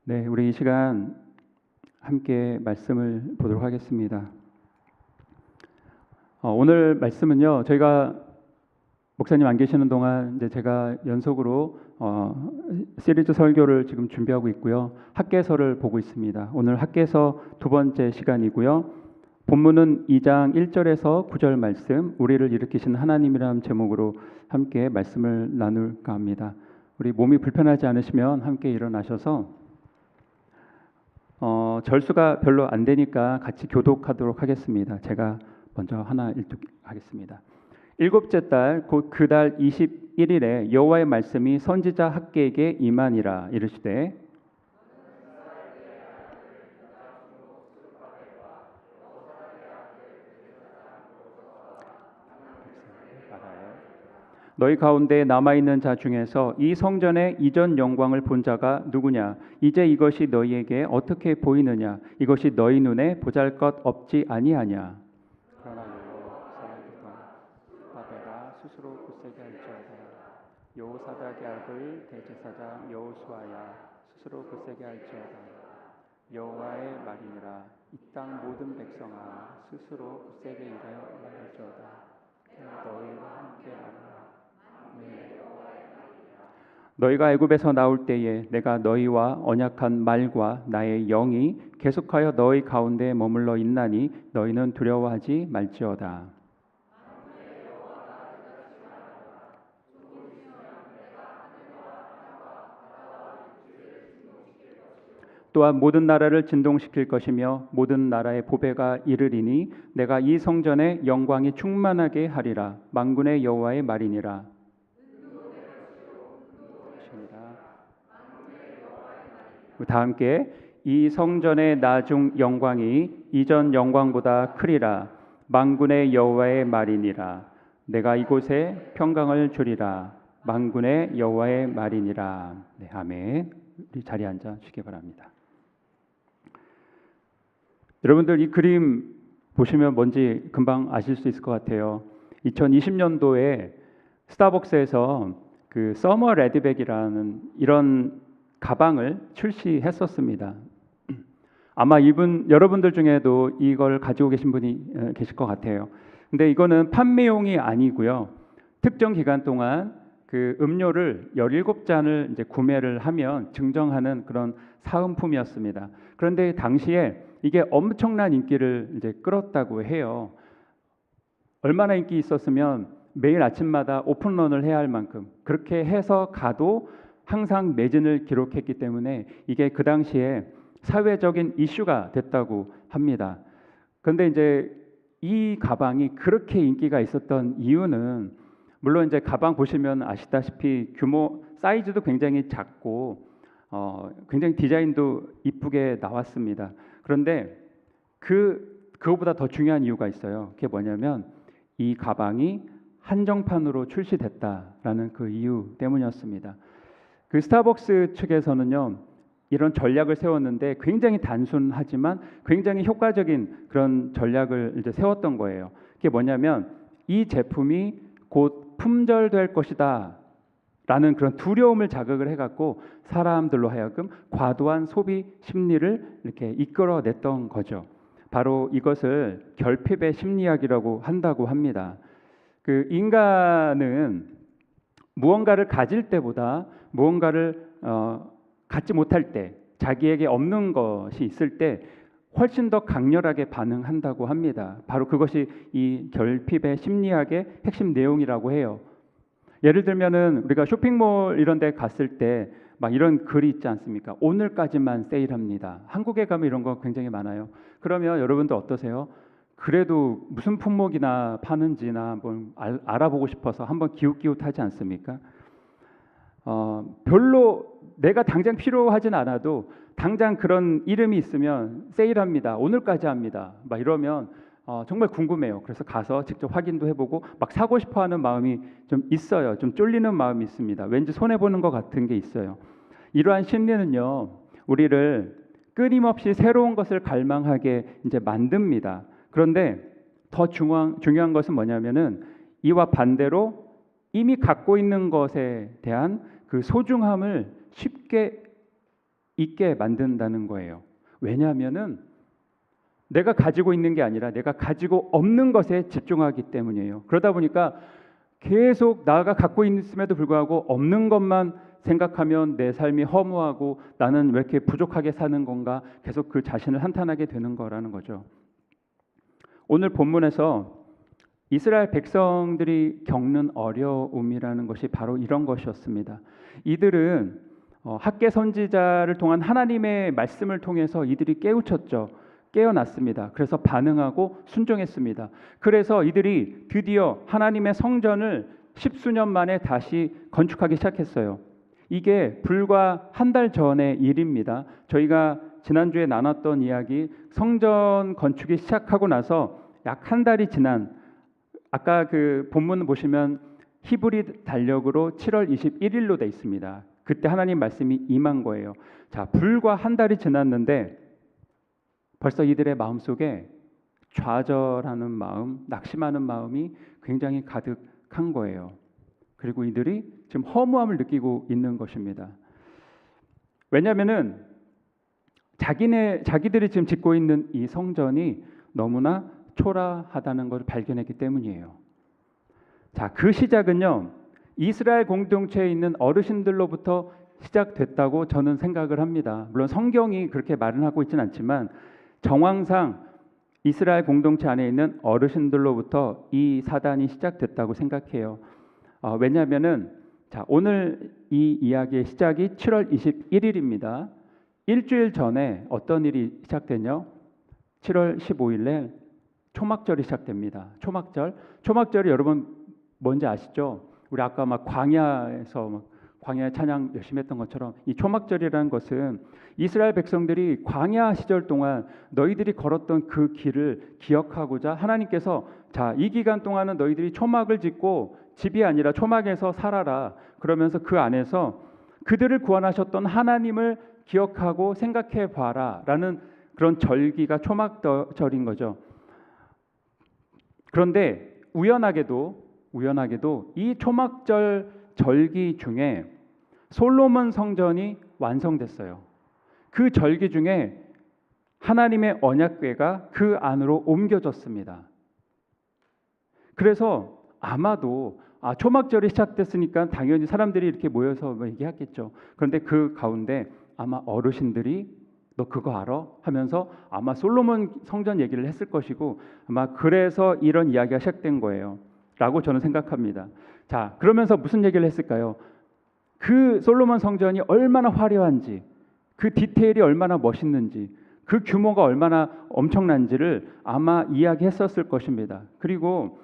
네, 우리 이 시간 함께 말씀을 보도록 하겠습니다. 오늘 말씀은요, 저희가 목사님 안 계시는 동안 이제 제가 연속으로 시리즈 설교를 지금 준비하고 있고요. 학개서를 보고 있습니다. 오늘 학개서 두 번째 시간이고요. 본문은 2장 1절에서 9절 말씀, 우리를 일으키신 하나님이라는 제목으로 함께 말씀을 나눌까 합니다. 우리 몸이 불편하지 않으시면 함께 일어나셔서 절수가 별로 안 되니까 같이 교독하도록 하겠습니다. 제가 먼저 하나 읽겠습니다. 일곱째 달 곧 그 달 21일에 여호와의 말씀이 선지자 학개에게 임하니라. 이르시되 너희 가운데 남아있는 자 중에서 이 성전의 이전 영광을 본 자가 누구냐? 이제 이것이 너희에게 어떻게 보이느냐? 이것이 너희 눈에 보잘것 없지 아니하냐? 그러나 바벨가 스스로 굳세게 할지어다. 여호사닥의 아들 대제사장 여호수아야 스스로 굳세게 할지어다. 여호와의 말이니라. 이 땅 모든 백성아 스스로 굳세게 일하여 할지어다. 너희와 함께 하라. 너희가 애굽에서 나올 때에 내가 너희와 언약한 말과 나의 영이 계속하여 너희 가운데 머물러 있나니 너희는 두려워하지 말지어다. 또한 모든 나라를 진동시킬 것이며 모든 나라의 보배가 이르리니 내가 이 성전의 영광이 충만하게 하리라. 만군의 여호와의 말이니라. 다 함께 이 성전의 나중 영광이 이전 영광보다 크리라. 만군의 여호와의 말이니라. 내가 이곳에 평강을 주리라. 만군의 여호와의 말이니라. 네, 아멘. 우리 자리에 앉아 주시기 바랍니다. 여러분들 이 그림 보시면 뭔지 금방 아실 수 있을 것 같아요. 2020년도에 스타벅스에서 그 서머 레드백이라는 이런 가방을 출시했었습니다. 아마 여러분들 중에도 이걸 가지고 계신 분이 계실 것 같아요. 근데 이거는 판매용이 아니고요. 특정 기간 동안 그 음료를 17잔을 이제 구매를 하면 증정하는 그런 사은품이었습니다. 그런데 당시에 이게 엄청난 인기를 이제 끌었다고 해요. 얼마나 인기 있었으면 매일 아침마다 오픈런을 해야 할 만큼 그렇게 해서 가도 항상 매진을 기록했기 때문에 이게 그 당시에 사회적인 이슈가 됐다고 합니다. 그런데 이제 이 가방이 그렇게 인기가 있었던 이유는 물론 이제 가방 보시면 아시다시피 규모 사이즈도 굉장히 작고 굉장히 디자인도 이쁘게 나왔습니다. 그런데 그거보다 더 중요한 이유가 있어요. 그게 뭐냐면 이 가방이 한정판으로 출시됐다라는 그 이유 때문이었습니다. 그 스타벅스 측에서는요, 이런 전략을 세웠는데 굉장히 단순하지만 굉장히 효과적인 그런 전략을 이제 세웠던 거예요. 그게 뭐냐면 이 제품이 곧 품절될 것이다 라는 그런 두려움을 자극을 해갖고 사람들로 하여금 과도한 소비 심리를 이렇게 이끌어냈던 거죠. 바로 이것을 결핍의 심리학이라고 한다고 합니다. 그 인간은 무언가를 가질 때보다 무언가를 갖지 못할 때, 자기에게 없는 것이 있을 때 훨씬 더 강렬하게 반응한다고 합니다. 바로 그것이 이 결핍의 심리학의 핵심 내용이라고 해요. 예를 들면은 우리가 쇼핑몰 이런 데 갔을 때 막 이런 글이 있지 않습니까? 오늘까지만 세일합니다. 한국에 가면 이런 거 굉장히 많아요. 그러면 여러분들 어떠세요? 그래도 무슨 품목이나 파는지나 한번 알아보고 싶어서 한번 기웃기웃하지 않습니까? 별로 내가 당장 필요하진 않아도 당장 그런 이름이 있으면 세일합니다. 오늘까지 합니다. 막 이러면 정말 궁금해요. 그래서 가서 직접 확인도 해보고 막 사고 싶어하는 마음이 좀 있어요. 좀 쫄리는 마음이 있습니다. 왠지 손해 보는 것 같은 게 있어요. 이러한 심리는요, 우리를 끊임없이 새로운 것을 갈망하게 이제 만듭니다. 그런데 더 중요한 것은 뭐냐면은 이와 반대로 이미 갖고 있는 것에 대한 그 소중함을 쉽게 있게 만든다는 거예요. 왜냐하면은 내가 가지고 있는 게 아니라 내가 가지고 없는 것에 집중하기 때문이에요. 그러다 보니까 계속 나가 갖고 있음에도 불구하고 없는 것만 생각하면 내 삶이 허무하고 나는 왜 이렇게 부족하게 사는 건가 계속 그 자신을 한탄하게 되는 거라는 거죠. 오늘 본문에서 이스라엘 백성들이 겪는 어려움이라는 것이 바로 이런 것이었습니다. 이들은 학개 선지자를 통한 하나님의 말씀을 통해서 이들이 깨우쳤죠. 깨어났습니다. 그래서 반응하고 순종했습니다. 그래서 이들이 드디어 하나님의 성전을 십수년 만에 다시 건축하기 시작했어요. 이게 불과 한 달 전의 일입니다. 저희가 지난주에 나눴던 이야기, 성전 건축이 시작하고 나서 약 한 달이 지난, 아까 그 본문 보시면 히브리 달력으로 7월 21일로 돼 있습니다. 그때 하나님 말씀이 임한 거예요. 자, 불과 한 달이 지났는데 벌써 이들의 마음속에 좌절하는 마음, 낙심하는 마음이 굉장히 가득한 거예요. 그리고 이들이 지금 허무함을 느끼고 있는 것입니다. 왜냐하면은 자기들이 지금 짓고 있는 이 성전이 너무나 초라하다는 것을 발견했기 때문이에요. 자, 그 시작은요, 이스라엘 공동체에 있는 어르신들로부터 시작됐다고 저는 생각을 합니다. 물론 성경이 그렇게 말은 하고 있지는 않지만 정황상 이스라엘 공동체 안에 있는 어르신들로부터 이 사단이 시작됐다고 생각해요. 왜냐하면은 자, 오늘 이 이야기의 시작이 7월 21일입니다. 일주일 전에 어떤 일이 시작되냐? 7월 15일에 초막절이 시작됩니다. 초막절이 여러분 뭔지 아시죠? 우리 아까 막 광야에서 광야 찬양 열심히 했던 것처럼 이 초막절이라는 것은 이스라엘 백성들이 광야 시절 동안 너희들이 걸었던 그 길을 기억하고자 하나님께서 자, 이 기간 동안은 너희들이 초막을 짓고 집이 아니라 초막에서 살아라. 그러면서 그 안에서 그들을 구원하셨던 하나님을 기억하고 생각해 봐라 라는 그런 절기가 초막절인 거죠. 그런데 우연하게도 이 초막절 절기 중에 솔로몬 성전이 완성됐어요. 그 절기 중에 하나님의 언약궤가 그 안으로 옮겨졌습니다. 그래서 아마도 초막절이 시작됐으니까 당연히 사람들이 이렇게 모여서 얘기했겠죠. 그런데 그 가운데 아마 어르신들이 너 그거 알아? 하면서 아마 솔로몬 성전 얘기를 했을 것이고 아마 그래서 이런 이야기가 시작된 거예요. 라고 저는 생각합니다. 자, 그러면서 무슨 얘기를 했을까요? 그 솔로몬 성전이 얼마나 화려한지, 그 디테일이 얼마나 멋있는지, 그 규모가 얼마나 엄청난지를 아마 이야기했었을 것입니다. 그리고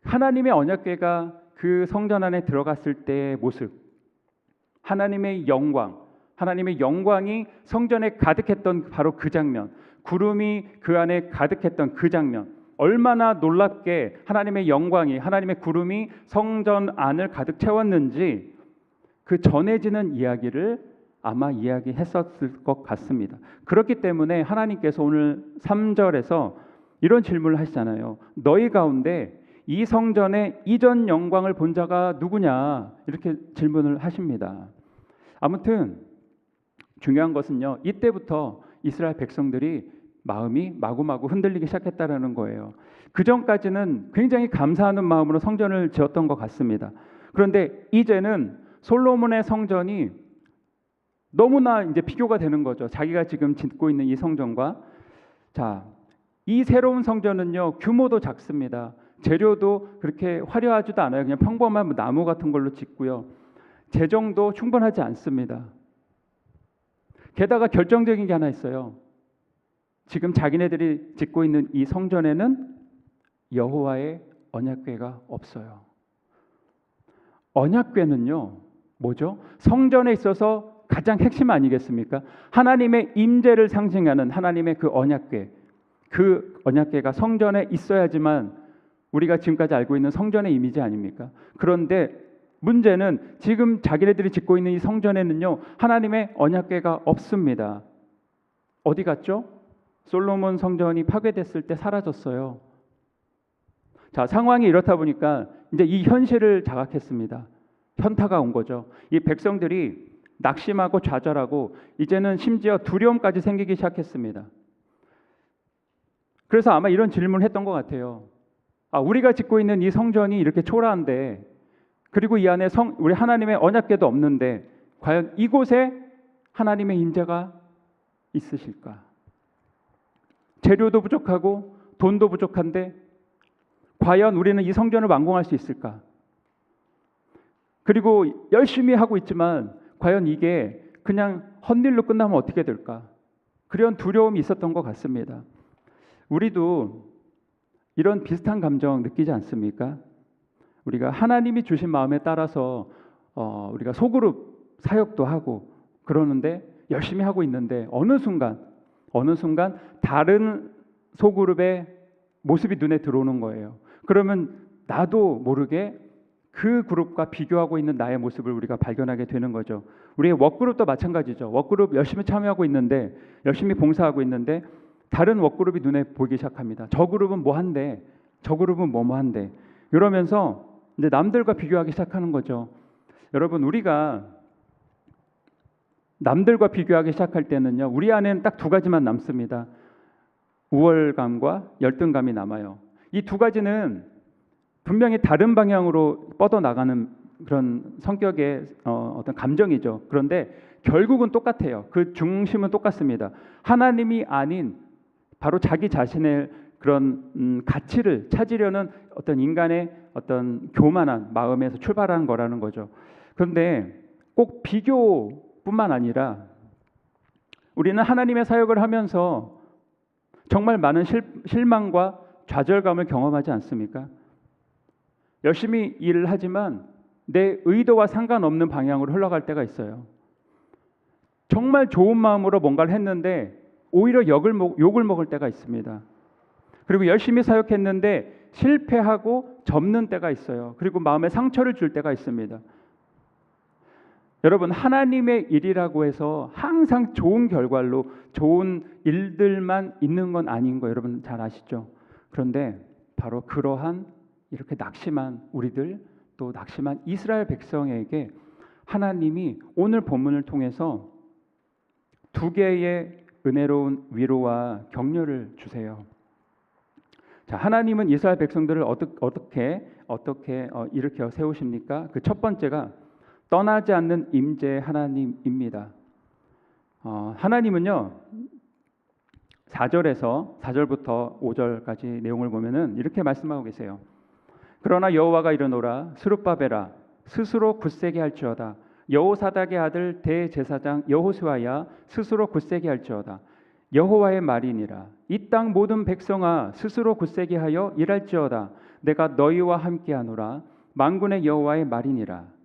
하나님의 언약궤가 그 성전 안에 들어갔을 때의 모습, 하나님의 영광이 성전에 가득했던 바로 그 장면, 구름이 그 안에 가득했던 그 장면, 얼마나 놀랍게 하나님의 영광이, 하나님의 구름이 성전 안을 가득 채웠는지 그 전해지는 이야기를 아마 이야기했었을 것 같습니다. 그렇기 때문에 하나님께서 오늘 3절에서 이런 질문을 하시잖아요. 너희 가운데 이 성전의 이전 영광을 본 자가 누구냐? 이렇게 질문을 하십니다. 아무튼 중요한 것은요, 이때부터 이스라엘 백성들이 마음이 마구마구 흔들리기 시작했다라는 거예요. 그 전까지는 굉장히 감사하는 마음으로 성전을 지었던 것 같습니다. 그런데 이제는 솔로몬의 성전이 너무나 이제 비교가 되는 거죠. 자기가 지금 짓고 있는 이 성전과. 자, 이 새로운 성전은요, 규모도 작습니다. 재료도 그렇게 화려하지도 않아요. 그냥 평범한 나무 같은 걸로 짓고요. 재정도 충분하지 않습니다. 게다가 결정적인 게 하나 있어요. 지금 자기네들이 짓고 있는 이 성전에는 여호와의 언약궤가 없어요. 언약궤는요, 뭐죠? 성전에 있어서 가장 핵심 아니겠습니까? 하나님의 임재를 상징하는 하나님의 그 언약궤, 그 언약궤가 성전에 있어야지만 우리가 지금까지 알고 있는 성전의 이미지 아닙니까? 그런데 문제는 지금 자기네들이 짓고 있는 이 성전에는요, 하나님의 언약궤가 없습니다. 어디 갔죠? 솔로몬 성전이 파괴됐을 때 사라졌어요. 자, 상황이 이렇다 보니까 이제 이 현실을 자각했습니다. 현타가 온 거죠. 이 백성들이 낙심하고 좌절하고 이제는 심지어 두려움까지 생기기 시작했습니다. 그래서 아마 이런 질문을 했던 것 같아요. 우리가 짓고 있는 이 성전이 이렇게 초라한데, 그리고 이 안에 우리 하나님의 언약궤도 없는데 과연 이곳에 하나님의 임재가 있으실까? 재료도 부족하고 돈도 부족한데 과연 우리는 이 성전을 완공할 수 있을까? 그리고 열심히 하고 있지만 과연 이게 그냥 헛일로 끝나면 어떻게 될까? 그런 두려움이 있었던 것 같습니다. 우리도 이런 비슷한 감정 느끼지 않습니까? 우리가 하나님이 주신 마음에 따라서 우리가 소그룹 사역도 하고 그러는데 열심히 하고 있는데 어느 순간 다른 소그룹의 모습이 눈에 들어오는 거예요. 그러면 나도 모르게 그 그룹과 비교하고 있는 나의 모습을 우리가 발견하게 되는 거죠. 우리의 워크그룹도 마찬가지죠. 워크그룹 열심히 참여하고 있는데, 열심히 봉사하고 있는데 다른 워크그룹이 눈에 보이기 시작합니다. 저 그룹은 뭐 한대, 저 그룹은 뭐 한대. 이러면서 이제 남들과 비교하기 시작하는 거죠. 여러분, 우리가 남들과 비교하기 시작할 때는요, 우리 안에는 딱 두 가지만 남습니다. 우월감과 열등감이 남아요. 이 두 가지는 분명히 다른 방향으로 뻗어나가는 그런 성격의 어떤 감정이죠. 그런데 결국은 똑같아요. 그 중심은 똑같습니다. 하나님이 아닌 바로 자기 자신의 그런 가치를 찾으려는 어떤 인간의 어떤 교만한 마음에서 출발하는 거라는 거죠. 그런데 꼭 비교뿐만 아니라 우리는 하나님의 사역을 하면서 정말 많은 실망과 좌절감을 경험하지 않습니까? 열심히 일을 하지만 내 의도와 상관없는 방향으로 흘러갈 때가 있어요. 정말 좋은 마음으로 뭔가를 했는데 오히려 욕을 먹을 때가 있습니다. 그리고 열심히 사역했는데 실패하고 접는 때가 있어요. 그리고 마음에 상처를 줄 때가 있습니다. 여러분, 하나님의 일이라고 해서 항상 좋은 결과로 좋은 일들만 있는 건 아닌 거 여러분 잘 아시죠? 그런데 바로 그러한 이렇게 낙심한 우리들, 또 낙심한 이스라엘 백성에게 하나님이 오늘 본문을 통해서 두 개의 은혜로운 위로와 격려를 주세요. 자, 하나님은 이스라엘 백성들을 어떻게 일으켜 세우십니까? 그 첫 번째가 떠나지 않는 임재 하나님입니다. 하나님은요, 4절부터 5절까지 내용을 보면은 이렇게 말씀하고 계세요. 그러나 여호와가 이르노라, 스룹바벨아 스스로 굳세게 할지어다. 여호사닥의 아들 대제사장 여호수아야 스스로 굳세게 할지어다. 여호와의 말이니라. 이 땅 모든 백성아 스스로 굳세게 하여 일할지어다. 내가 너희와 함께하노라. 만군의 여호와의 말이니라.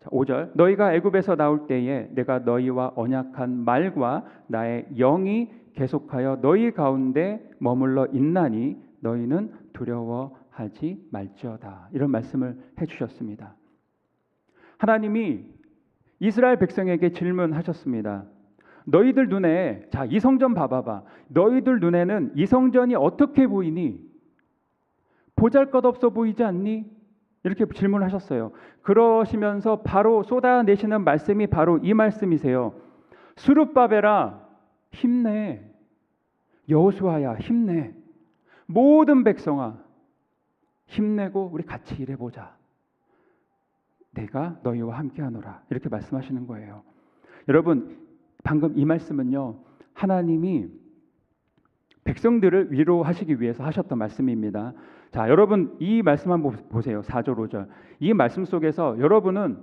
5절, 너희가 애굽에서 나올 때에 내가 너희와 언약한 말과 나의 영이 계속하여 너희 가운데 머물러 있나니 너희는 두려워하지 말지어다. 이런 말씀을 해주셨습니다. 하나님이 이스라엘 백성에게 질문하셨습니다. 너희들 눈에, 자, 이 성전 봐봐봐. 너희들 눈에는 이 성전이 어떻게 보이니? 보잘것없어 보이지 않니? 이렇게 질문하셨어요. 그러시면서 바로 쏟아내시는 말씀이 바로 이 말씀이세요. 스룹바벨아 힘내. 여호수아야 힘내. 모든 백성아 힘내고 우리 같이 일해보자. 내가 너희와 함께하노라. 이렇게 말씀하시는 거예요. 여러분, 방금 이 말씀은요, 하나님이 백성들을 위로하시기 위해서 하셨던 말씀입니다. 자, 여러분 이 말씀 한번 보세요. 4절 5절. 이 말씀 속에서 여러분은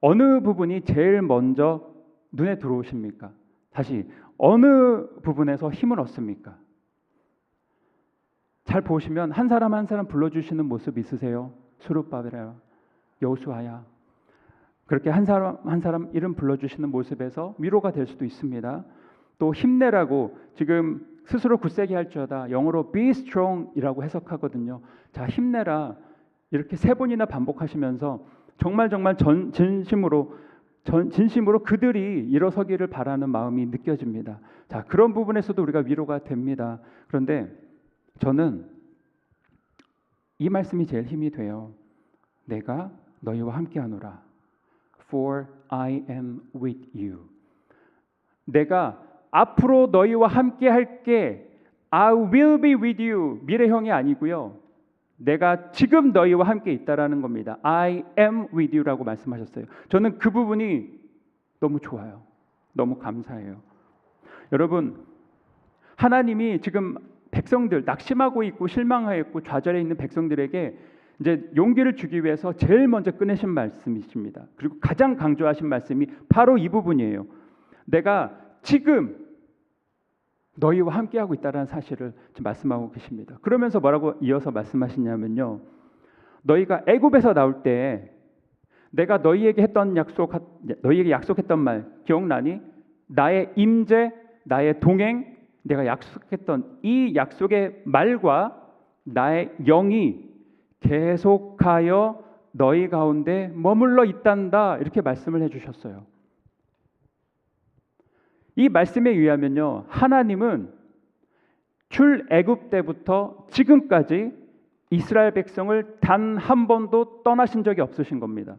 어느 부분이 제일 먼저 눈에 들어오십니까? 다시 어느 부분에서 힘을 얻습니까? 잘 보시면 한 사람 한 사람 불러주시는 모습 있으세요? 스룹바벨아, 여호수아야. 그렇게 한 사람 한 사람 이름 불러주시는 모습에서 위로가 될 수도 있습니다. 또 힘내라고 지금 스스로 굳세게 할지어다, 영어로 be strong이라고 해석하거든요. 자, 힘내라. 이렇게 3번이나 반복하시면서 정말 진심으로 그들이 일어서기를 바라는 마음이 느껴집니다. 자, 그런 부분에서도 우리가 위로가 됩니다. 그런데 저는 이 말씀이 제일 힘이 돼요. 내가 너희와 함께하노라. for I am with you. 내가 앞으로 너희와 함께 할게. I will be with you. 미래형이 아니고요. 내가 지금 너희와 함께 있다라는 겁니다. I am with you라고 말씀하셨어요. 저는 그 부분이 너무 좋아요. 너무 감사해요. 여러분, 하나님이 지금 백성들 낙심하고 있고 실망하였고 좌절해 있는 백성들에게 이제 용기를 주기 위해서 제일 먼저 꺼내신 말씀이십니다. 그리고 가장 강조하신 말씀이 바로 이 부분이에요. 내가 지금 너희와 함께하고 있다는 사실을 지금 말씀하고 계십니다. 그러면서 뭐라고 이어서 말씀하시냐면요. 너희가 애굽에서 나올 때 내가 너희에게 약속했던 말 기억나니? 나의 임재, 나의 동행, 내가 약속했던 이 약속의 말과 나의 영이 계속하여 너희 가운데 머물러 있단다. 이렇게 말씀을 해주셨어요. 이 말씀에 의하면요, 하나님은 출애굽 때부터 지금까지 이스라엘 백성을 단 한 번도 떠나신 적이 없으신 겁니다.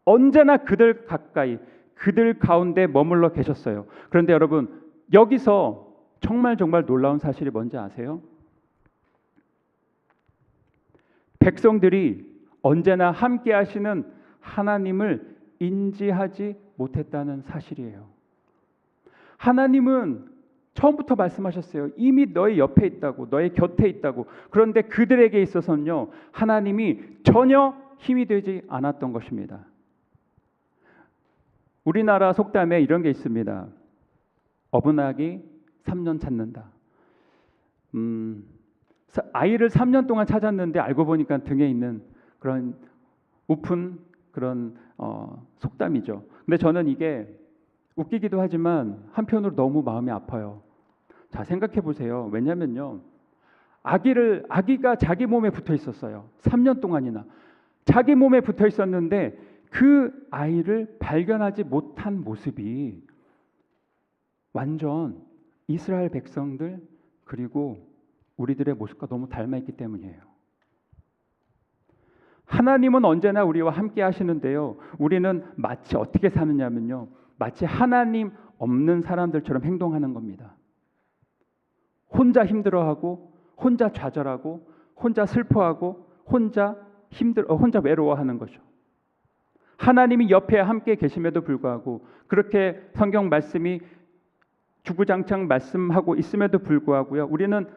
언제나 그들 가까이, 그들 가운데 머물러 계셨어요. 그런데 여러분, 여기서 정말 놀라운 사실이 뭔지 아세요? 백성들이 언제나 함께 하시는 하나님을 인지하지 못했다는 사실이에요. 하나님은 처음부터 말씀하셨어요. 이미 너의 옆에 있다고, 너의 곁에 있다고. 그런데 그들에게 있어서는요, 하나님이 전혀 힘이 되지 않았던 것입니다. 우리나라 속담에 이런 게 있습니다. 어분하기 3년 찾는다. 아이를 3년 동안 찾았는데 알고 보니까 등에 있는 그런 우픈 그런 속담이죠. 근데 저는 이게 웃기기도 하지만 한편으로 너무 마음이 아파요. 자, 생각해 보세요. 왜냐면요, 아기가 자기 몸에 붙어 있었어요. 3년 동안이나 자기 몸에 붙어 있었는데 그 아이를 발견하지 못한 모습이 완전 이스라엘 백성들 그리고 우리들의 모습과 너무 닮아있기 때문이에요. 하나님은 언제나 우리와 함께 하시는데요, 우리는 마치 어떻게 사느냐면요, 마치 하나님 없는 사람들처럼 행동하는 겁니다. 혼자 힘들어하고, 혼자 좌절하고, 혼자 슬퍼하고, 혼자 외로워하는 거죠. 하나님이 옆에 함께 계심에도 불구하고, 그렇게 성경 말씀이 주구장창 말씀하고 있음에도 불구하고요, 우리는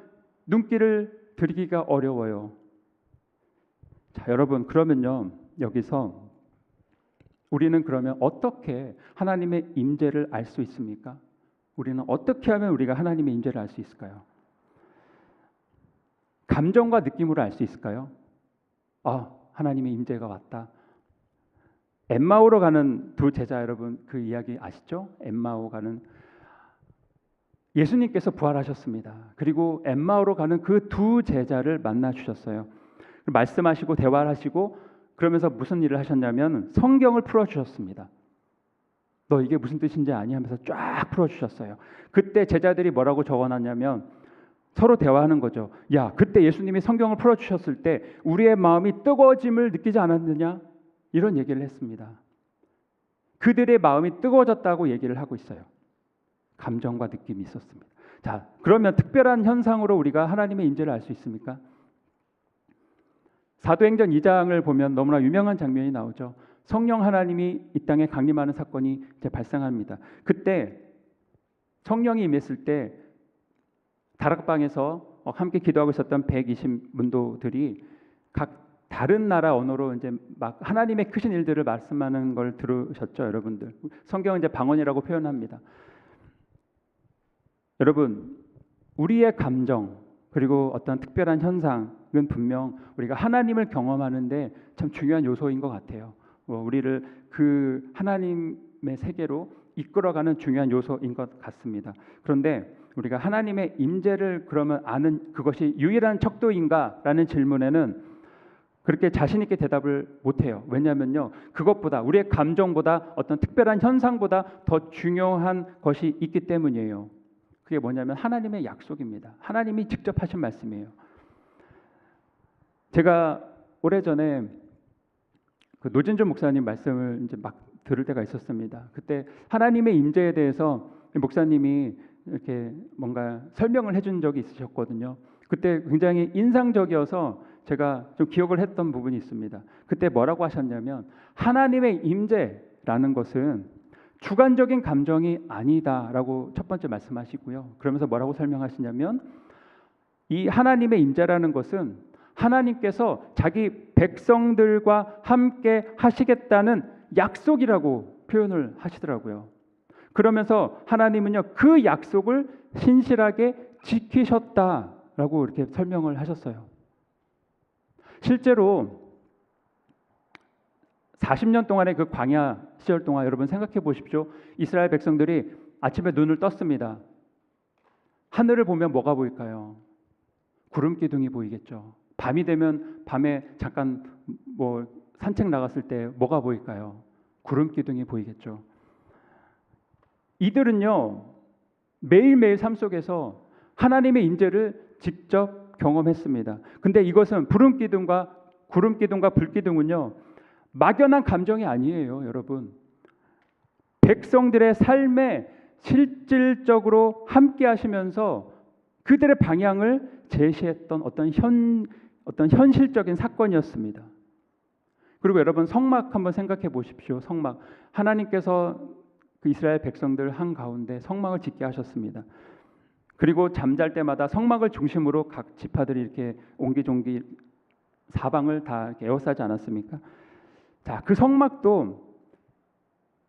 눈길을 들이기가 어려워요. 자, 여러분, 그러면요, 여기서 우리는 그러면 어떻게 하나님의 임재를 알 수 있습니까? 우리는 어떻게 하면 우리가 하나님의 임재를 알 수 있을까요? 감정과 느낌으로 알 수 있을까요? 하나님의 임재가 왔다. 엠마오로 가는 두 제자, 여러분 그 이야기 아시죠? 엠마오 가는, 예수님께서 부활하셨습니다. 그리고 엠마오로 가는 그 두 제자를 만나 주셨어요. 말씀하시고 대화를 하시고 그러면서 무슨 일을 하셨냐면 성경을 풀어주셨습니다. 너 이게 무슨 뜻인지 아니? 하면서 쫙 풀어주셨어요. 그때 제자들이 뭐라고 적어놨냐면 서로 대화하는 거죠. 야, 그때 예수님이 성경을 풀어주셨을 때 우리의 마음이 뜨거워짐을 느끼지 않았느냐? 이런 얘기를 했습니다. 그들의 마음이 뜨거워졌다고 얘기를 하고 있어요. 감정과 느낌이 있었습니다. 자, 그러면 특별한 현상으로 우리가 하나님의 임재를 알 수 있습니까? 사도행전 2장을 보면 너무나 유명한 장면이 나오죠. 성령 하나님이 이 땅에 강림하는 사건이 이제 발생합니다. 그때 성령이 임했을 때 다락방에서 함께 기도하고 있었던 120 문도들이 각 다른 나라 언어로 이제 막 하나님의 크신 일들을 말씀하는 걸 들으셨죠, 여러분들. 성경은 이제 방언이라고 표현합니다. 여러분, 우리의 감정 그리고 어떤 특별한 현상은 분명 우리가 하나님을 경험하는데 참 중요한 요소인 것 같아요. 우리를 그 하나님의 세계로 이끌어가는 중요한 요소인 것 같습니다. 그런데 우리가 하나님의 임재를 그러면 아는 그것이 유일한 척도인가라는 질문에는 그렇게 자신 있게 대답을 못해요. 왜냐하면요, 그것보다 우리의 감정보다 어떤 특별한 현상보다 더 중요한 것이 있기 때문이에요. 그게 뭐냐면 하나님의 약속입니다. 하나님이 직접 하신 말씀이에요. 제가 오래전에 그 노진준 목사님 말씀을 이제 막 들을 때가 있었습니다. 그때 하나님의 임재에 대해서 목사님이 이렇게 뭔가 설명을 해준 적이 있으셨거든요. 그때 굉장히 인상적이어서 제가 좀 기억을 했던 부분이 있습니다. 그때 뭐라고 하셨냐면 하나님의 임재라는 것은 주관적인 감정이 아니다라고 첫 번째 말씀하시고요. 그러면서 뭐라고 설명하시냐면 이 하나님의 임재라는 것은 하나님께서 자기 백성들과 함께 하시겠다는 약속이라고 표현을 하시더라고요. 그러면서 하나님은요 그 약속을 신실하게 지키셨다라고 이렇게 설명을 하셨어요. 실제로 40년 동안의 그 광야 시절 동안 여러분 생각해 보십시오. 이스라엘 백성들이 아침에 눈을 떴습니다. 하늘을 보면 뭐가 보일까요? 구름 기둥이 보이겠죠. 밤이 되면 밤에 잠깐 뭐 산책 나갔을 때 뭐가 보일까요? 구름 기둥이 보이겠죠. 이들은요 매일매일 삶 속에서 하나님의 임재를 직접 경험했습니다. 근데 이것은 구름 기둥과 불 기둥은요 막연한 감정이 아니에요, 여러분. 백성들의 삶에 실질적으로 함께 하시면서 그들의 방향을 제시했던 어떤 현실적인 사건이었습니다. 그리고 여러분 성막 한번 생각해 보십시오. 성막. 하나님께서 그 이스라엘 백성들 한가운데 성막을 짓게 하셨습니다. 그리고 잠잘 때마다 성막을 중심으로 각 지파들이 이렇게 옹기종기 사방을 다 이렇게 에워싸지 않았습니까? 자, 그 성막도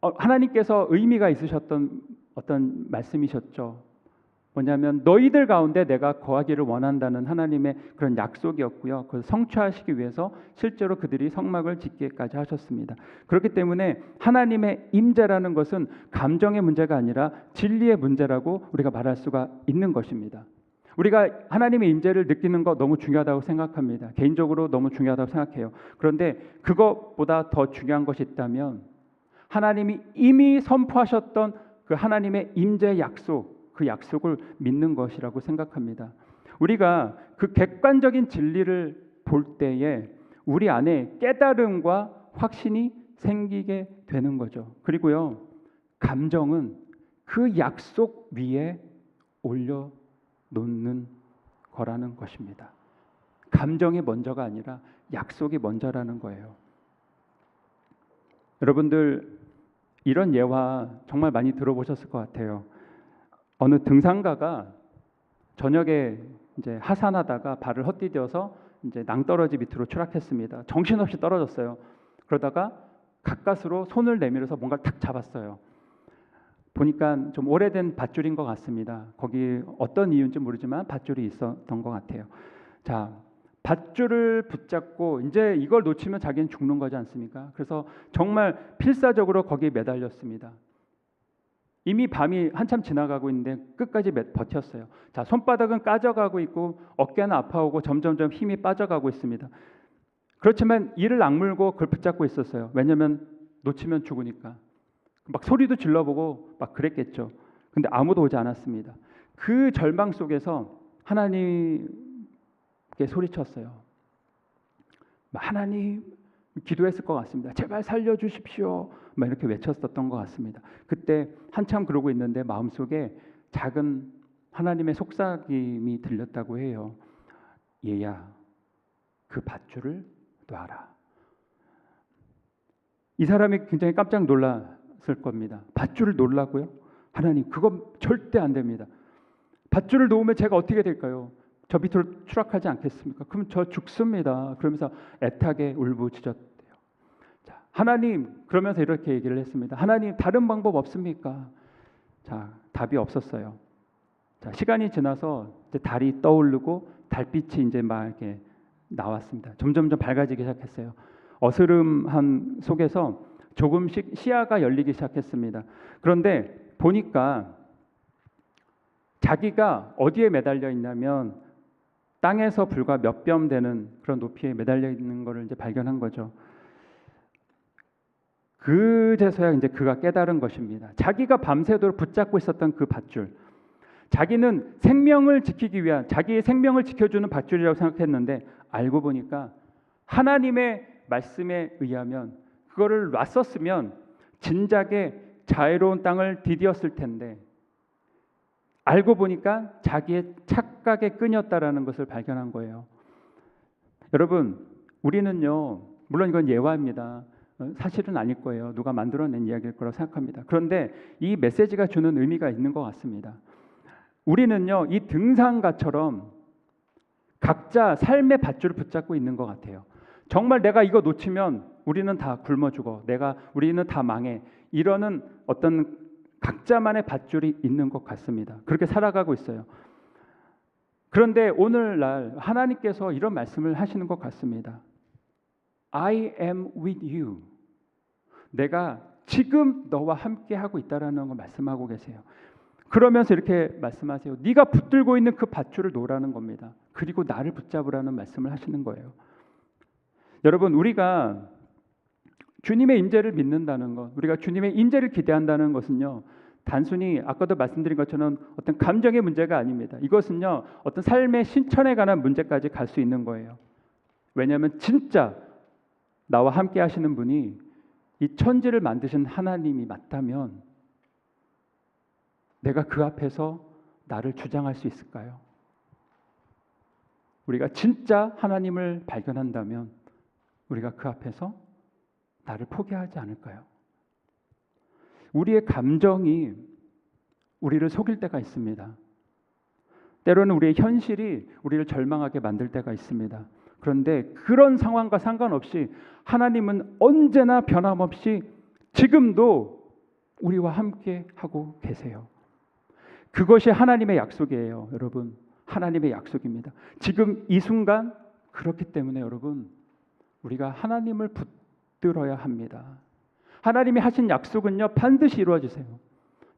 하나님께서 의미가 있으셨던 어떤 말씀이셨죠. 뭐냐면 너희들 가운데 내가 거하기를 원한다는 하나님의 그런 약속이었고요. 그걸 성취하시기 위해서 실제로 그들이 성막을 짓기까지 하셨습니다. 그렇기 때문에 하나님의 임재라는 것은 감정의 문제가 아니라 진리의 문제라고 우리가 말할 수가 있는 것입니다. 우리가 하나님의 임재를 느끼는 거 너무 중요하다고 생각합니다. 개인적으로 너무 중요하다고 생각해요. 그런데 그것보다 더 중요한 것이 있다면 하나님이 이미 선포하셨던 그 하나님의 임재 약속, 그 약속을 믿는 것이라고 생각합니다. 우리가 그 객관적인 진리를 볼 때에 우리 안에 깨달음과 확신이 생기게 되는 거죠. 그리고요, 감정은 그 약속 위에 올려놓는 거라는 것입니다. 감정이 먼저가 아니라 약속이 먼저라는 거예요. 여러분들 이런 예화 정말 많이 들어보셨을 것 같아요. 어느 등산가가 저녁에 이제 하산하다가 발을 헛디뎌서 이제 낭떠러지 밑으로 추락했습니다. 정신없이 떨어졌어요. 그러다가 가까스로 손을 내밀어서 뭔가를 탁 잡았어요. 보니까 좀 오래된 밧줄인 것 같습니다. 거기 어떤 이유인지 모르지만 밧줄이 있었던 것 같아요. 자, 밧줄을 붙잡고 이제 이걸 놓치면 자기는 죽는 거지 않습니까? 그래서 정말 필사적으로 거기에 매달렸습니다. 이미 밤이 한참 지나가고 있는데 끝까지 버텼어요. 자, 손바닥은 까져가고 있고 어깨는 아파오고 점점점 힘이 빠져가고 있습니다. 그렇지만 이를 악물고 그걸 붙잡고 있었어요. 왜냐하면 놓치면 죽으니까. 막 소리도 질러보고 막 그랬겠죠. 근데 아무도 오지 않았습니다. 그 절망 속에서 하나님께 소리쳤어요. 하나님, 기도했을 것 같습니다. 제발 살려주십시오. 막 이렇게 외쳤었던 것 같습니다. 그때 한참 그러고 있는데 마음속에 작은 하나님의 속삭임이 들렸다고 해요. 얘야, 그 밧줄을 놔라. 이 사람이 굉장히 깜짝 놀랐을 겁니다. 밧줄을 놓으라고요? 하나님, 그건 절대 안 됩니다. 밧줄을 놓으면 제가 어떻게 될까요? 저 밑으로 추락하지 않겠습니까? 그럼 저 죽습니다. 그러면서 애타게 울부짖었대요. 자, 하나님, 그러면서 이렇게 얘기를 했습니다. 하나님, 다른 방법 없습니까? 자, 답이 없었어요. 자, 시간이 지나서 이제 달이 떠오르고 달빛이 이제 막 이렇게 나왔습니다. 점점점 밝아지기 시작했어요. 어스름한 속에서 조금씩 시야가 열리기 시작했습니다. 그런데 보니까 자기가 어디에 매달려 있냐면 땅에서 불과 몇 뼘 되는 그런 높이에 매달려 있는 것을 이제 발견한 거죠. 그제서야 이제 그가 깨달은 것입니다. 자기가 밤새도록 붙잡고 있었던 그 밧줄, 자기는 생명을 지키기 위한, 자기의 생명을 지켜주는 밧줄이라고 생각했는데 알고 보니까 하나님의 말씀에 의하면 그거를 놨었으면 진작에 자유로운 땅을 디디었을 텐데 알고 보니까 자기의 착각에 끈이었다라는 것을 발견한 거예요. 여러분, 우리는요, 물론 이건 예화입니다. 사실은 아닐 거예요. 누가 만들어낸 이야기일 거라고 생각합니다. 그런데 이 메시지가 주는 의미가 있는 것 같습니다. 우리는요, 이 등산가처럼 각자 삶의 밧줄을 붙잡고 있는 것 같아요. 정말 내가 이거 놓치면 우리는 다 굶어 죽어. 우리는 다 망해. 이러는 어떤 각자만의 밧줄이 있는 것 같습니다. 그렇게 살아가고 있어요. 그런데 오늘날 하나님께서 이런 말씀을 하시는 것 같습니다. I am with you. 내가 지금 너와 함께 하고 있다라는 걸 말씀하고 계세요. 그러면서 이렇게 말씀하세요. 네가 붙들고 있는 그 밧줄을 놓으라는 겁니다. 그리고 나를 붙잡으라는 말씀을 하시는 거예요. 여러분, 우리가 주님의 임재를 믿는다는 것, 우리가 주님의 임재를 기대한다는 것은요, 단순히 아까도 말씀드린 것처럼 어떤 감정의 문제가 아닙니다. 이것은요, 어떤 삶의 실천에 관한 문제까지 갈 수 있는 거예요. 왜냐하면 진짜 나와 함께 하시는 분이 이 천지를 만드신 하나님이 맞다면 내가 그 앞에서 나를 주장할 수 있을까요? 우리가 진짜 하나님을 발견한다면 우리가 그 앞에서 나를 포기하지 않을까요? 우리의 감정이 우리를 속일 때가 있습니다. 때로는 우리의 현실이 우리를 절망하게 만들 때가 있습니다. 그런데 그런 상황과 상관없이 하나님은 언제나 변함없이 지금도 우리와 함께 하고 계세요. 그것이 하나님의 약속이에요, 여러분. 하나님의 약속입니다. 지금 이 순간 그렇기 때문에 여러분, 우리가 하나님을 붙들어야 합니다. 하나님이 하신 약속은요, 반드시 이루어지세요.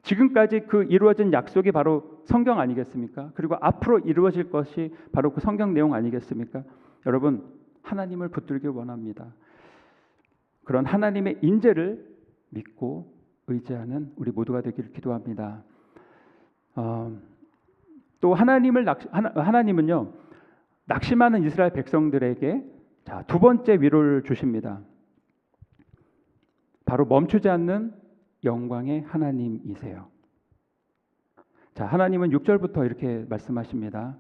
지금까지 그 이루어진 약속이 바로 성경 아니겠습니까? 그리고 앞으로 이루어질 것이 바로 그 성경 내용 아니겠습니까? 여러분, 하나님을 붙들길 원합니다. 그런 하나님의 인재를 믿고 의지하는 우리 모두가 되기를 기도합니다. 또 하나님은요, 낙심하는 이스라엘 백성들에게 두 번째 위로를 주십니다. 바로 멈추지 않는 영광의 하나님이세요. 하나님은 6절부터 이렇게 말씀하십니다.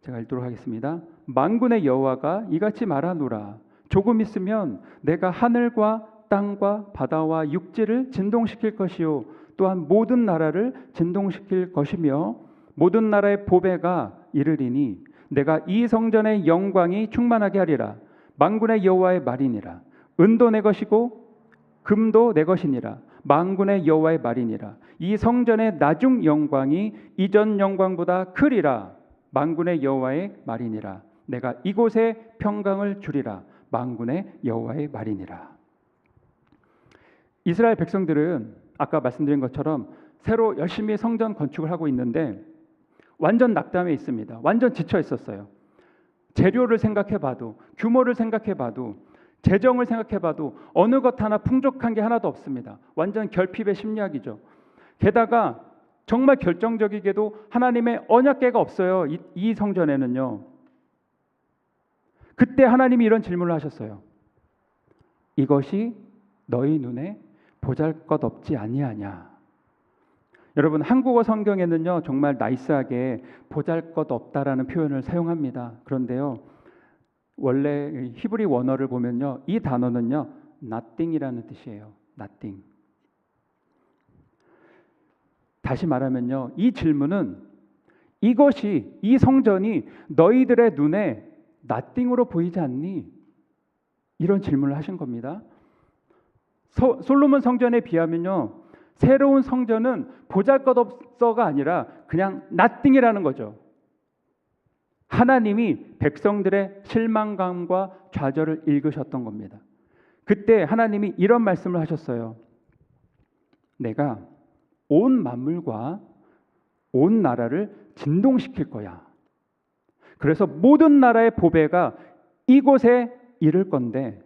제가 읽도록 하겠습니다. 만군의 여호와가 이같이 말하노라. 조금 있으면 내가 하늘과 땅과 바다와 육지를 진동시킬 것이요 또한 모든 나라를 진동시킬 것이며 모든 나라의 보배가 이르리니 내가 이 성전의 영광이 충만하게 하리라. 만군의 여호와의 말이니라. 은도 내 것이고 금도 내 것이니라. 만군의 여호와의 말이니라. 이 성전의 나중 영광이 이전 영광보다 크리라. 만군의 여호와의 말이니라. 내가 이곳에 평강을 주리라. 만군의 여호와의 말이니라. 이스라엘 백성들은 아까 말씀드린 것처럼 새로 열심히 성전 건축을 하고 있는데 완전 낙담해 있습니다. 완전 지쳐 있었어요. 재료를 생각해봐도, 규모를 생각해봐도, 재정을 생각해봐도 어느 것 하나 풍족한 게 하나도 없습니다. 완전 결핍의 심리학이죠. 게다가 정말 결정적이게도 하나님의 언약궤가 없어요. 이 성전에는요. 그때 하나님이 이런 질문을 하셨어요. 이것이 너희 눈에 보잘것없지 아니하냐. 여러분, 한국어 성경에는요, 정말 나이스하게 보잘것없다라는 표현을 사용합니다. 그런데요, 원래 히브리 원어를 보면요, 이 단어는요, nothing이라는 뜻이에요. nothing. 다시 말하면요, 이 질문은 이것이, 이 성전이 너희들의 눈에 nothing으로 보이지 않니? 이런 질문을 하신 겁니다. 솔로몬 성전에 비하면요, 새로운 성전은 보잘것없어가 아니라 그냥 nothing이라는 거죠. 하나님이 백성들의 실망감과 좌절을 읽으셨던 겁니다. 그때 하나님이 이런 말씀을 하셨어요. 내가 온 만물과 온 나라를 진동시킬 거야. 그래서 모든 나라의 보배가 이곳에 이를 건데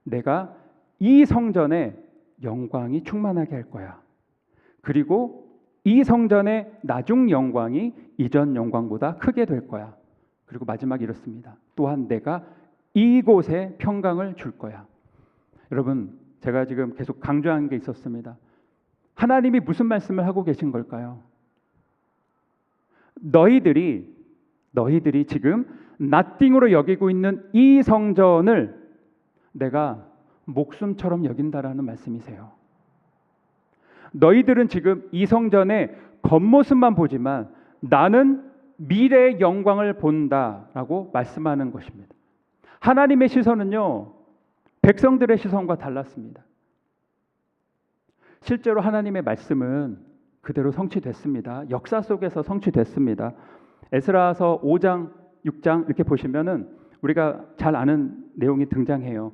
내가 이 성전에 영광이 충만하게 할 거야. 그리고 이 성전의 나중 영광이 이전 영광보다 크게 될 거야. 그리고 마지막 이렇습니다. 또한 내가 이곳에 평강을 줄 거야. 여러분, 제가 지금 계속 강조한 게 있었습니다. 하나님이 무슨 말씀을 하고 계신 걸까요? 너희들이 지금 nothing으로 여기고 있는 이 성전을 내가 목숨처럼 여긴다라는 말씀이세요. 너희들은 지금 이 성전의 겉모습만 보지만 나는 미래의 영광을 본다라고 말씀하는 것입니다. 하나님의 시선은요, 백성들의 시선과 달랐습니다. 실제로 하나님의 말씀은 그대로 성취됐습니다. 역사 속에서 성취됐습니다. 에스라서 5장, 6장 이렇게 보시면은 우리가 잘 아는 내용이 등장해요.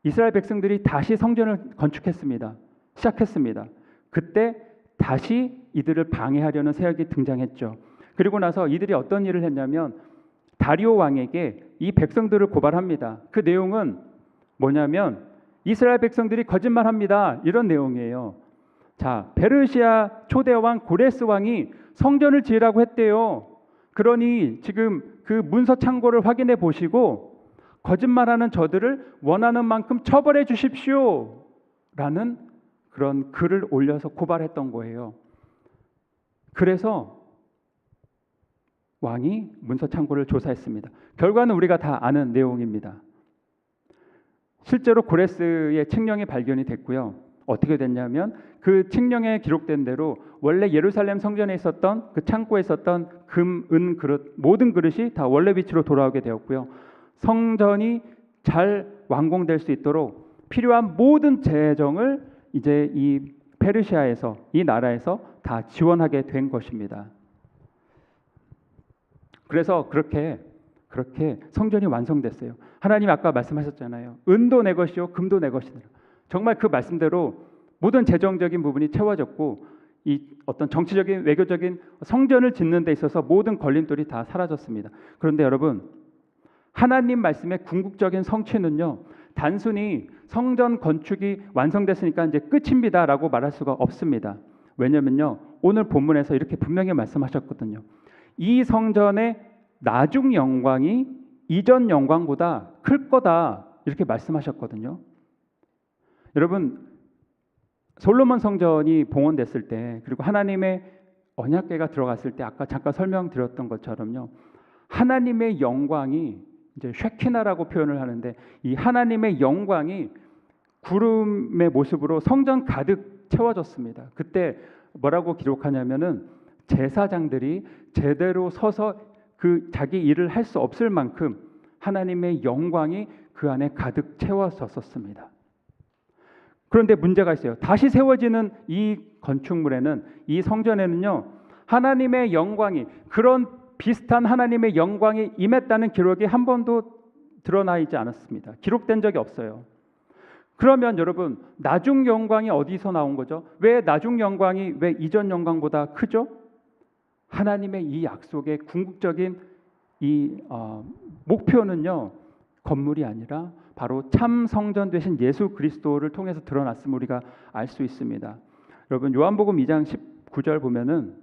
이스라엘 백성들이 다시 성전을 건축했습니다. 시작했습니다. 그때 다시 이들을 방해하려는 세력이 등장했죠. 그리고 나서 이들이 어떤 일을 했냐면 다리오 왕에게 이 백성들을 고발합니다. 그 내용은 뭐냐면 이스라엘 백성들이 거짓말합니다. 이런 내용이에요. 자, 페르시아 초대왕 고레스 왕이 성전을 지으라고 했대요. 그러니 지금 그 문서 창고를 확인해 보시고 거짓말하는 저들을 원하는 만큼 처벌해 주십시오. 라는 그런 글을 올려서 고발했던 거예요. 그래서 왕이 문서 창고를 조사했습니다. 결과는 우리가 다 아는 내용입니다. 실제로 고레스의 칙령이 발견이 됐고요. 어떻게 됐냐면 그 칙령에 기록된 대로 원래 예루살렘 성전에 있었던 그 창고에 있었던 금, 은 그릇 모든 그릇이 다 원래 위치로 돌아오게 되었고요. 성전이 잘 완공될 수 있도록 필요한 모든 재정을 이제 이 페르시아에서 이 나라에서 다 지원하게 된 것입니다. 그래서 그렇게 성전이 완성됐어요. 하나님 아까 말씀하셨잖아요. 은도 내 것이요 금도 내 것이니라. 정말 그 말씀대로 모든 재정적인 부분이 채워졌고 이 어떤 정치적인 외교적인 성전을 짓는 데 있어서 모든 걸림돌이 다 사라졌습니다. 그런데 여러분, 하나님 말씀의 궁극적인 성취는요, 단순히 성전 건축이 완성됐으니까 이제 끝입니다라고 말할 수가 없습니다. 왜냐면요, 오늘 본문에서 이렇게 분명히 말씀하셨거든요. 이 성전의 나중 영광이 이전 영광보다 클 거다 이렇게 말씀하셨거든요. 여러분, 솔로몬 성전이 봉헌됐을 때 그리고 하나님의 언약궤가 들어갔을 때 아까 잠깐 설명드렸던 것처럼요, 하나님의 영광이 이제 쉐키나라고 표현을 하는데 이 하나님의 영광이 구름의 모습으로 성전 가득 채워졌습니다. 그때 뭐라고 기록하냐면은 제사장들이 제대로 서서 그 자기 일을 할 수 없을 만큼 하나님의 영광이 그 안에 가득 채워졌었습니다. 그런데 문제가 있어요. 다시 세워지는 이 건축물에는, 이 성전에는요, 하나님의 영광이, 그런 비슷한 하나님의 영광이 임했다는 기록이 한 번도 드러나 있지 않았습니다. 기록된 적이 없어요. 그러면 여러분, 나중 영광이 어디서 나온 거죠? 왜 나중 영광이 왜 이전 영광보다 크죠? 하나님의 이 약속의 궁극적인 이 목표는요, 건물이 아니라 바로 참 성전 되신 예수 그리스도를 통해서 드러났음을 우리가 알 수 있습니다. 여러분, 요한복음 2장 19절 보면은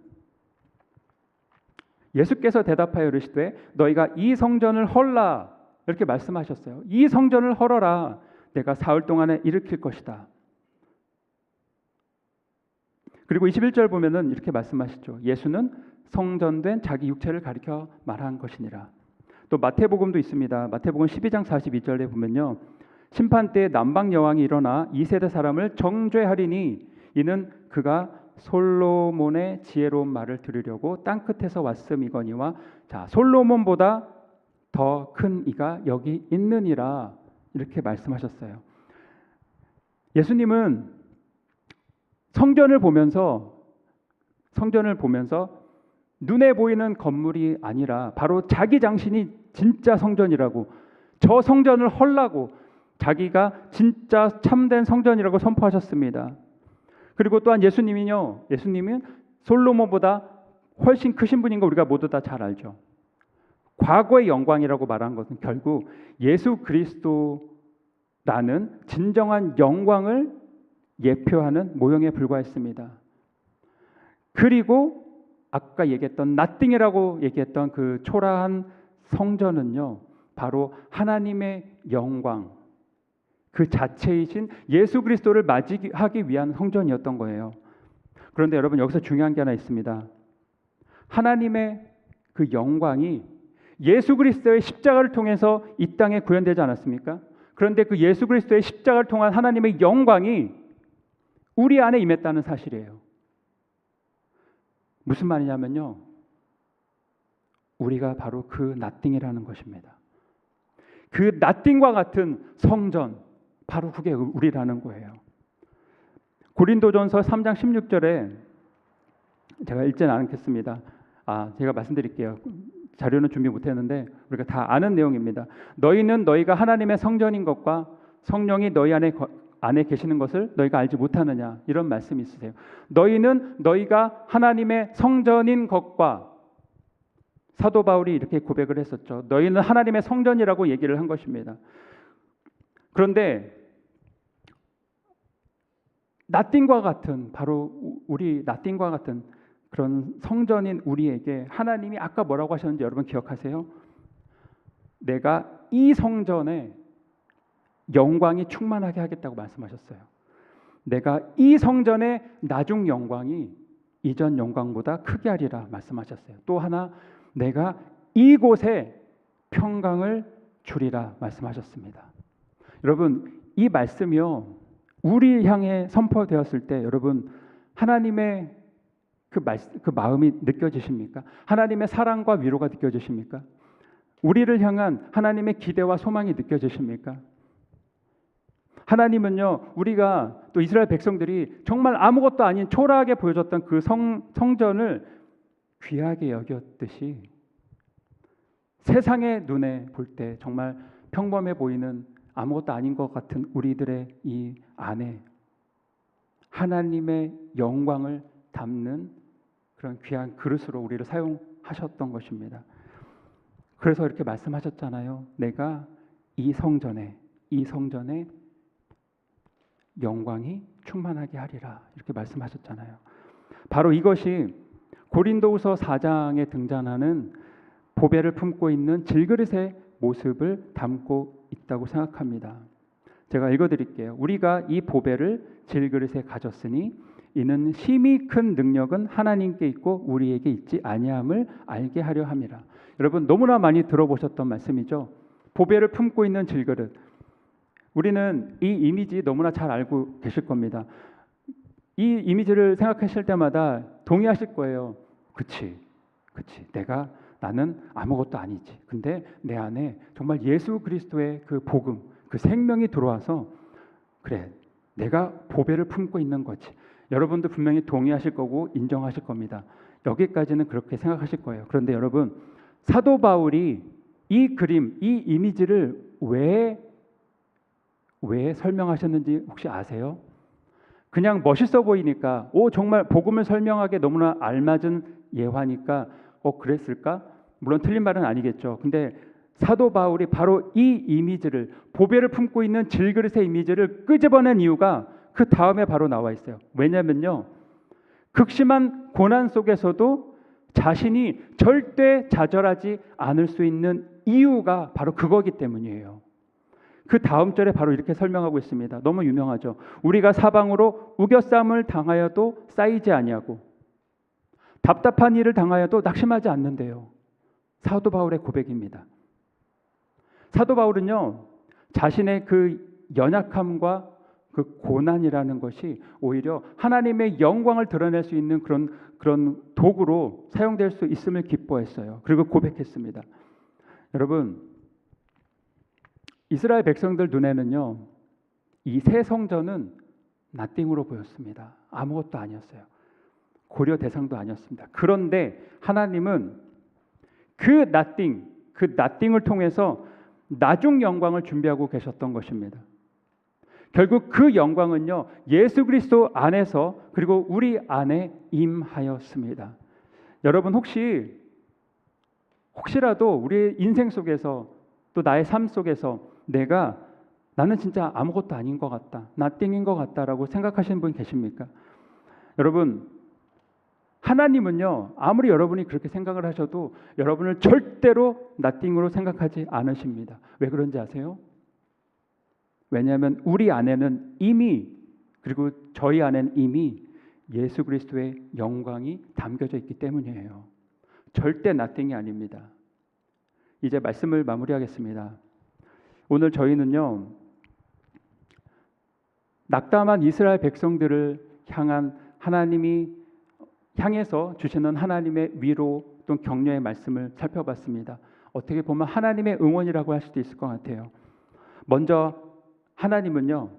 예수께서 대답하여 이르시되 너희가 이 성전을 헐라 이렇게 말씀하셨어요. 이 성전을 헐어라. 내가 사흘 동안에 일으킬 것이다. 그리고 21절 보면은 이렇게 말씀하시죠. 예수는 성전된 자기 육체를 가리켜 말한 것이니라. 또 마태복음도 있습니다. 마태복음 12장 42절에 보면요, 심판 때에 남방 여왕이 일어나 이 세대 사람을 정죄하리니 이는 그가 솔로몬의 지혜로운 말을 들으려고 땅 끝에서 왔음이거니와, 자, 솔로몬보다 더 큰 이가 여기 있느니라 이렇게 말씀하셨어요. 예수님은 성전을 보면서 눈에 보이는 건물이 아니라 바로 자기 자신이 진짜 성전이라고, 저 성전을 헐라고 자기가 진짜 참된 성전이라고 선포하셨습니다. 그리고 또한 예수님은 솔로몬보다 훨씬 크신 분인 거 우리가 모두 다 잘 알죠. 과거의 영광이라고 말한 것은 결국 예수 그리스도라는 진정한 영광을 예표하는 모형에 불과했습니다. 그리고 아까 얘기했던 nothing이라고 얘기했던 그 초라한 성전은요, 바로 하나님의 영광, 그 자체이신 예수 그리스도를 맞이하기 위한 성전이었던 거예요. 그런데 여러분 여기서 중요한 게 하나 있습니다. 하나님의 그 영광이 예수 그리스도의 십자가를 통해서 이 땅에 구현되지 않았습니까? 그런데 그 예수 그리스도의 십자가를 통한 하나님의 영광이 우리 안에 임했다는 사실이에요. 무슨 말이냐면요. 우리가 바로 그 나띵이라는 것입니다. 그 나띵과 같은 성전, 바로 그게 우리라는 거예요. 고린도전서 3장 16절에 제가 읽지는 않겠습니다. 제가 말씀드릴게요. 자료는 준비 못했는데 우리가 다 아는 내용입니다. 너희는 너희가 하나님의 성전인 것과 성령이 너희 안에 계시는 것을 너희가 알지 못하느냐, 이런 말씀이 있으세요. 너희는 너희가 하나님의 성전인 것과, 사도 바울이 이렇게 고백을 했었죠. 너희는 하나님의 성전이라고 얘기를 한 것입니다. 그런데 나띵과 같은, 바로 우리 나띵과 같은 그런 성전인 우리에게 하나님이 아까 뭐라고 하셨는지 여러분 기억하세요? 내가 이 성전에 영광이 충만하게 하겠다고 말씀하셨어요. 내가 이 성전의 나중 영광이 이전 영광보다 크게 하리라 말씀하셨어요. 또 하나, 내가 이곳에 평강을 주리라 말씀하셨습니다. 여러분, 이 말씀이요, 우리 향해 선포되었을 때 여러분 하나님의 그 마음이 느껴지십니까? 하나님의 사랑과 위로가 느껴지십니까? 우리를 향한 하나님의 기대와 소망이 느껴지십니까? 하나님은요, 우리가 또 이스라엘 백성들이 정말 아무것도 아닌 초라하게 보여줬던 그 성전을 귀하게 여겼듯이 세상의 눈에 볼 때 정말 평범해 보이는 아무것도 아닌 것 같은 우리들의 이 안에 하나님의 영광을 담는 그런 귀한 그릇으로 우리를 사용하셨던 것입니다. 그래서 이렇게 말씀하셨잖아요. 내가 이 성전에 영광이 충만하게 하리라, 이렇게 말씀하셨잖아요. 바로 이것이 고린도후서 4장에 등장하는 보배를 품고 있는 질그릇의 모습을 담고 있다고 생각합니다. 제가 읽어드릴게요. 우리가 이 보배를 질그릇에 가졌으니 이는 심히 큰 능력은 하나님께 있고 우리에게 있지 아니함을 알게 하려 함이라. 여러분 너무나 많이 들어보셨던 말씀이죠. 보배를 품고 있는 질그릇. 우리는 이 이미지 너무나 잘 알고 계실 겁니다. 이 이미지를 생각하실 때마다 동의하실 거예요. 그치. 나는 아무것도 아니지. 근데 내 안에 정말 예수 그리스도의 그 복음, 그 생명이 들어와서 그래, 내가 보배를 품고 있는 거지. 여러분도 분명히 동의하실 거고 인정하실 겁니다. 여기까지는 그렇게 생각하실 거예요. 그런데 여러분, 사도 바울이 이 그림, 이 이미지를 왜 설명하셨는지 혹시 아세요? 그냥 멋있어 보이니까, 정말 복음을 설명하기에 너무나 알맞은 예화니까 그랬을까? 물론 틀린 말은 아니겠죠. 근데 사도 바울이 바로 이 이미지를, 보배를 품고 있는 질그릇의 이미지를 끄집어낸 이유가 그 다음에 바로 나와 있어요. 왜냐면요, 극심한 고난 속에서도 자신이 절대 좌절하지 않을 수 있는 이유가 바로 그거기 때문이에요. 그 다음 절에 바로 이렇게 설명하고 있습니다. 너무 유명하죠. 우리가 사방으로 우겨쌈을 당하여도 쌓이지 아니하고 답답한 일을 당하여도 낙심하지 않는데요. 사도 바울의 고백입니다. 사도 바울은요, 자신의 그 연약함과 그 고난이라는 것이 오히려 하나님의 영광을 드러낼 수 있는 그런 도구로 사용될 수 있음을 기뻐했어요. 그리고 고백했습니다. 여러분, 이스라엘 백성들 눈에는요, 이 새 성전은 나띵으로 보였습니다. 아무것도 아니었어요. 고려 대상도 아니었습니다. 그런데 하나님은 그 나띵을 통해서 나중 영광을 준비하고 계셨던 것입니다. 결국 그 영광은요, 예수 그리스도 안에서 그리고 우리 안에 임하였습니다. 여러분 혹시라도 우리의 인생 속에서 또 나의 삶 속에서 나는 진짜 아무것도 아닌 것 같다, 나띵인 것 같다라고 생각하시는 분 계십니까? 여러분, 하나님은요, 아무리 여러분이 그렇게 생각을 하셔도 여러분을 절대로 나띵으로 생각하지 않으십니다. 왜 그런지 아세요? 왜냐하면 우리 안에는 이미, 그리고 저희 안에는 이미 예수 그리스도의 영광이 담겨져 있기 때문이에요. 절대 나띵이 아닙니다. 이제 말씀을 마무리하겠습니다. 오늘 저희는요, 낙담한 이스라엘 백성들을 향한 하나님이 향해서 주시는 하나님의 위로 또는 격려의 말씀을 살펴봤습니다. 어떻게 보면 하나님의 응원이라고 할 수도 있을 것 같아요. 먼저 하나님은요,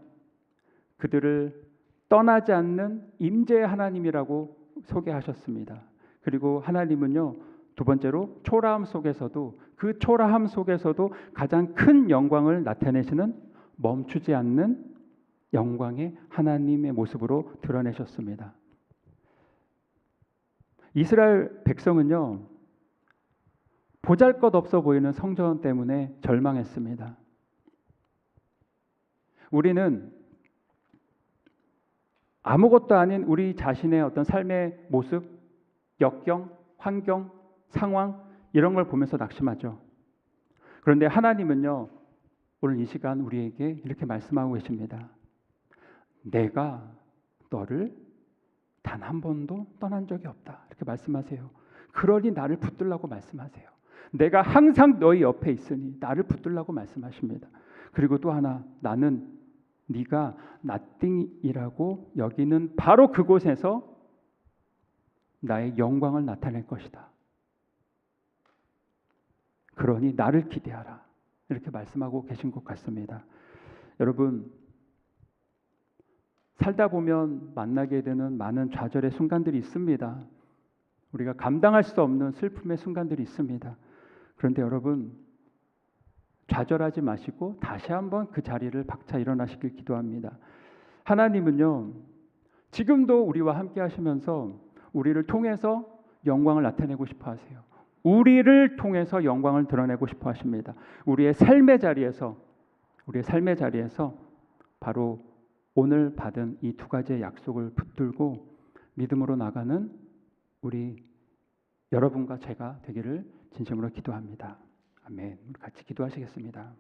그들을 떠나지 않는 임재의 하나님이라고 소개하셨습니다. 그리고 하나님은요, 두 번째로 초라함 속에서도, 그 초라함 속에서도 가장 큰 영광을 나타내시는 멈추지 않는 영광의 하나님의 모습으로 드러내셨습니다. 이스라엘 백성은요, 보잘것없어 보이는 성전 때문에 절망했습니다. 우리는 아무것도 아닌 우리 자신의 어떤 삶의 모습, 역경, 환경, 상황, 이런 걸 보면서 낙심하죠. 그런데 하나님은요, 오늘 이 시간 우리에게 이렇게 말씀하고 계십니다. 내가 너를 단 한 번도 떠난 적이 없다. 이렇게 말씀하세요. 그러니 나를 붙들라고 말씀하세요. 내가 항상 너희 옆에 있으니 나를 붙들라고 말씀하십니다. 그리고 또 하나, 나는 네가 nothing이라고 여기는 바로 그곳에서 나의 영광을 나타낼 것이다. 그러니 나를 기대하라. 이렇게 말씀하고 계신 것 같습니다. 여러분, 살다 보면 만나게 되는 많은 좌절의 순간들이 있습니다. 우리가 감당할 수 없는 슬픔의 순간들이 있습니다. 그런데 여러분, 좌절하지 마시고 다시 한번 그 자리를 박차 일어나시길 기도합니다. 하나님은요, 지금도 우리와 함께 하시면서 우리를 통해서 영광을 나타내고 싶어 하세요. 우리를 통해서 영광을 드러내고 싶어 하십니다. 우리의 삶의 자리에서 바로 오늘 받은 이 두 가지의 약속을 붙들고 믿음으로 나가는 우리 여러분과 제가 되기를 진심으로 기도합니다. 아멘. 같이 기도하시겠습니다.